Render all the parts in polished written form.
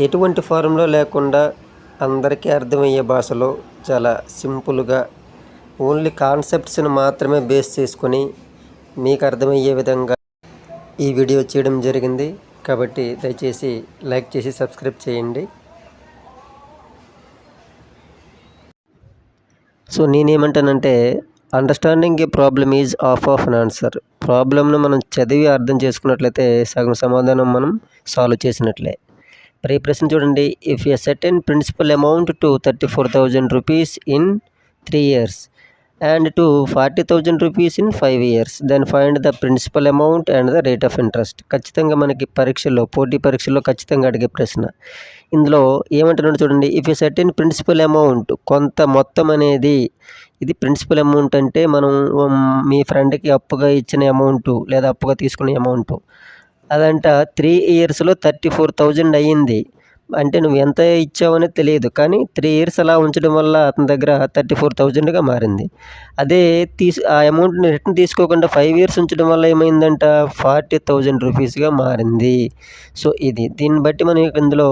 ఎటువంటి ఫార్ములా లేకుండా అందరికీ అర్థమయ్యే భాషలో చాలా సింపుల్గా ఓన్లీ కాన్సెప్ట్స్ని మాత్రమే బేస్ చేసుకొని మీకు అర్థమయ్యే విధంగా ఈ వీడియో చేయడం జరిగింది. కాబట్టి దయచేసి లైక్ చేసి సబ్స్క్రైబ్ చేయండి. సో నేనేమంటానంటే, understanding a problem is half of an answer. ప్రాబ్లమ్ను మనం చదివి అర్థం చేసుకున్నట్లయితే సగం సమాధానం మనం సాల్వ్ చేసినట్లే. మరి ఈ ప్రశ్న చూడండి. If a certain principal amount to 34,000 rupees in 3 years and to 40,000 rupees in 5 years, then find the principal amount and the rate of interest. ఖచ్చితంగా మనకి పోటీ పరీక్షల్లో ఖచ్చితంగా అడిగే ప్రశ్న. ఇందులో ఏమంటున్నాడు చూడండి. If a certain principal amount, కొంత మొత్తం అనేది, ఇది ప్రిన్సిపల్ అమౌంట్ అంటే మనం మీ ఫ్రెండ్కి అప్పుగా ఇచ్చిన అమౌంట్ లేదా అప్పుగా తీసుకునే అమౌంట్, అదంట 3 yearsలో 34,000 అయ్యింది. అంటే నువ్వు ఎంత ఇచ్చావనేది తెలియదు, కానీ 3 years అలా ఉంచడం వల్ల అతని దగ్గర 34,000గా మారింది. అదే ఆ అమౌంట్ని రిటర్న్ తీసుకోకుండా 5 years ఉంచడం వల్ల ఏమైందంట, 40,000 రూపీస్గా మారింది. సో దీన్ని బట్టి మనం ఇందులో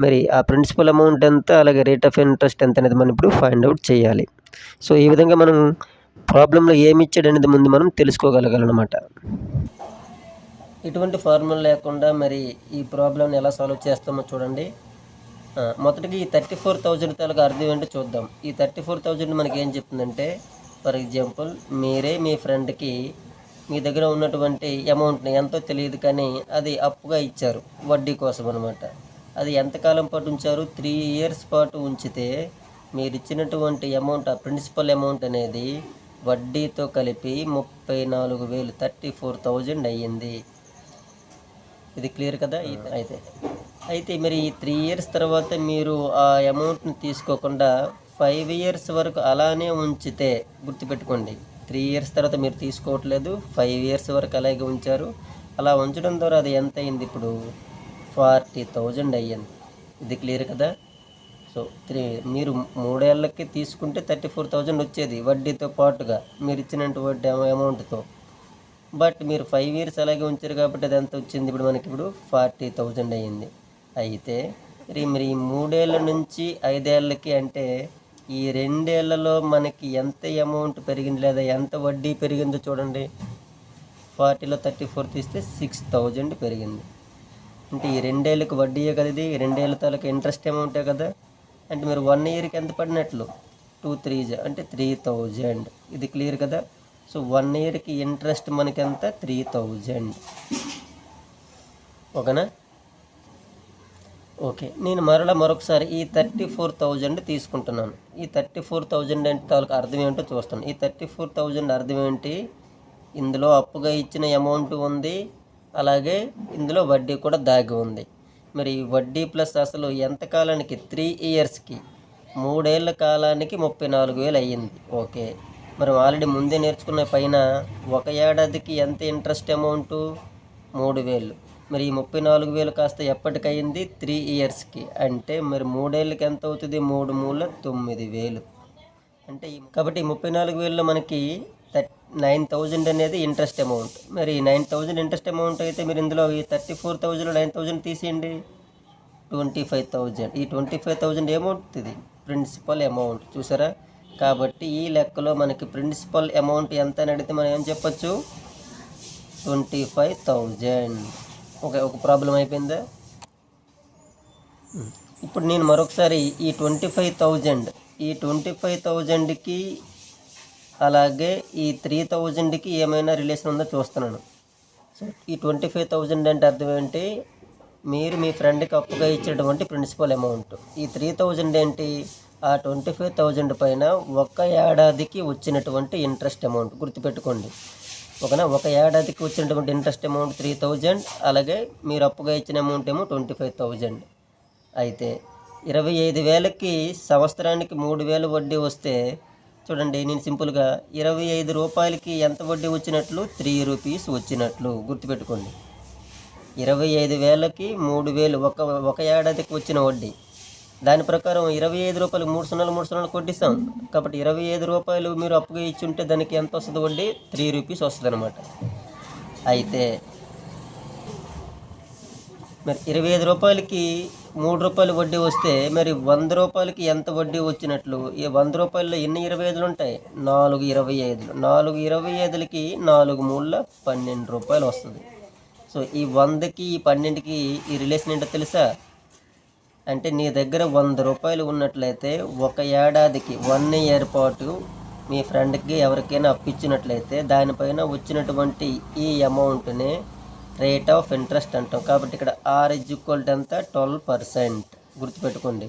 మరి ఆ ప్రిన్సిపల్ అమౌంట్ ఎంత, అలాగే రేట్ ఆఫ్ ఇంట్రెస్ట్ ఎంత అనేది మనం ఇప్పుడు ఫైండ్ అవుట్ చేయాలి. సో ఈ విధంగా మనం ప్రాబ్లంలో ఏమి ఇచ్చాడు అనేది ముందు మనం తెలుసుకోగలగాలన్నమాట. ఇటువంటి ఫార్ములా లేకుండా మరి ఈ ప్రాబ్లమ్ని ఎలా సాల్వ్ చేస్తామో చూడండి. మొదటికి ఈ 34,000 తాలూకు అర్థం ఏంటో చూద్దాం. ఈ 34,000 మనకి ఏం చెప్తుందంటే, ఫర్ ఎగ్జాంపుల్ మీరే మీ ఫ్రెండ్కి మీ దగ్గర ఉన్నటువంటి అమౌంట్ని ఎంతో తెలియదు, కానీ అది అప్పుగా ఇచ్చారు వడ్డీ కోసం అనమాట. అది ఎంతకాలం పాటు ఉంచారు, 3 years పాటు ఉంచితే మీరు ఇచ్చినటువంటి అమౌంట్, ఆ ప్రిన్సిపల్ అమౌంట్ అనేది వడ్డీతో కలిపి 34,000, 34,000 అయ్యింది. ఇది క్లియర్ కదా. అయితే మరి ఈ 3 years తర్వాత మీరు ఆ అమౌంట్ని తీసుకోకుండా 5 years వరకు అలానే ఉంచితే, గుర్తుపెట్టుకోండి, 3 years తర్వాత మీరు తీసుకోవట్లేదు, 5 years వరకు అలాగే ఉంచారు. అలా ఉంచడం ద్వారా అది ఎంత అయింది, ఇప్పుడు 40,000 అయ్యింది. ఇది క్లియర్ కదా. సో మీరు 3 ఏళ్ళకి తీసుకుంటే 34,000 వచ్చేది వడ్డీతో పాటుగా మీరు ఇచ్చినటువంటి అమౌంట్తో. బట్ మీరు 5 years అలాగే ఉంచారు కాబట్టి అది ఎంత వచ్చింది, ఇప్పుడు మనకి 40,000 అయ్యింది. అయితే మరి 3 ఏళ్ళ నుంచి 5 ఏళ్ళకి అంటే ఈ 2 ఏళ్లలో మనకి ఎంత అమౌంట్ పెరిగింది లేదా ఎంత వడ్డీ పెరిగిందో చూడండి. 40లో 34 తీస్తే 6,000 పెరిగింది. అంటే ఈ 2 ఏళ్ళకి వడ్డీయే కదా, ఇది 2 ఏళ్ళ తాలూకు ఇంట్రెస్ట్ అమౌంటే కదా. అంటే మీరు 1 yearకి ఎంత పడినట్లు, 2 3 అంటే 3,000. ఇది క్లియర్ కదా. సో 1 yearకి ఇంట్రెస్ట్ మనకి ఎంత, 3,000. ఓకేనా. ఓకే, నేను మరొకసారి ఈ 34,000 తీసుకుంటున్నాను. ఈ 34,000 అంటే తాలూకు అర్థం ఏంటో చూస్తాను. ఈ 34,000 అర్థం ఏంటి, ఇందులో అప్పుగా ఇచ్చిన అమౌంట్ ఉంది, అలాగే ఇందులో వడ్డీ కూడా దాగి ఉంది. మరి వడ్డీ ప్లస్ అసలు ఎంత కాలానికి, 3 yearsకి, 3 ఏళ్ళ కాలానికి 34,000 అయ్యింది. ఓకే, మనం ఆల్రెడీ ముందే నేర్చుకున్న పైన 1 ఏడాదికి ఎంత ఇంట్రెస్ట్ అమౌంట్, 3,000. మరి ఈ 34,000 కాస్త ఎప్పటికయింది, 3 yearsకి. అంటే మరి 3 ఏళ్ళకి ఎంత అవుతుంది, 3 మూల 9,000. అంటే కాబట్టి 34,000లో మనకి 9,000 అనేది ఇంట్రెస్ట్ అమౌంట్. మరి 9,000 ఇంట్రెస్ట్ అమౌంట్ అయితే మీరు ఇందులో ఈ 34,000లో 9,000 తీసేయండి, 25,000. ఈ 25,000 ఏమవుతుంది, ప్రిన్సిపల్ అమౌంట్. చూసారా. కాబట్టి ఈ లెక్కలో మనకి ప్రిన్సిపల్ అమౌంట్ ఎంత అని అడిగితే మనం ఏం చెప్పచ్చు, 25,000. ఒక ప్రాబ్లం అయిపోయిందా. ఇప్పుడు నేను మరొకసారి ఈ 25,000కి అలాగే ఈ 3,000కి ఏమైనా రిలేషన్ ఉందో చూస్తున్నాను. సో ఈ 25,000 అంటే అర్థం ఏంటి, మీరు మీ ఫ్రెండ్కి అప్పుగా ఇచ్చేటువంటి ప్రిన్సిపల్ అమౌంట్. ఈ 3,000 ఏంటి, ఆ 25,000 పైన 1 ఏడాదికి వచ్చినటువంటి ఇంట్రెస్ట్ అమౌంట్. గుర్తుపెట్టుకోండి. ఓకేనా. 1 ఏడాదికి వచ్చినటువంటి ఇంట్రెస్ట్ అమౌంట్ 3,000, అలాగే మీరు అప్పుగా ఇచ్చిన అమౌంట్ ఏమో 25,000. అయితే 25,000కి సంవత్సరానికి 3,000 వడ్డీ వస్తే చూడండి, నేను సింపుల్గా 25 రూపాయలకి ఎంత వడ్డీ వచ్చినట్లు, 3 rupees వచ్చినట్లు. గుర్తుపెట్టుకోండి. 25,000కి 3,000 ఒక ఏడాదికి వచ్చిన వడ్డీ. దాని ప్రకారం 25 రూపాయలు 3 సున్నాలు 3 సున్నాలు కొట్టిస్తాం. కాబట్టి 25 రూపాయలు మీరు అప్పుగా ఇచ్చి ఉంటే దానికి ఎంత వస్తుంది వడ్డీ, 3 rupees వస్తుంది అనమాట. అయితే మరి 25 రూపాయలకి 3 రూపాయలు వడ్డీ వస్తే మరి 100 రూపాయలకి ఎంత వడ్డీ వచ్చినట్లు? ఈ 100 రూపాయల్లో ఎన్ని 25లు ఉంటాయి? 4 25లు. 4 25లకి 4 మూడుల 12 రూపాయలు వస్తుంది. సో ఈ 100కి ఈ 12కి ఈ రిలేషన్ ఏంటో తెలుసా? అంటే నీ దగ్గర 100 రూపాయలు ఉన్నట్లయితే ఒక ఏడాదికి 1 ఇయర్ పాటు మీ ఫ్రెండ్కి ఎవరికైనా అప్పించినట్లయితే దానిపైన వచ్చినటువంటి ఈ అమౌంట్ని రేట్ ఆఫ్ ఇంట్రెస్ట్ అంటాం. కాబట్టి ఇక్కడ R = ఎంత? 12%. గుర్తుపెట్టుకోండి.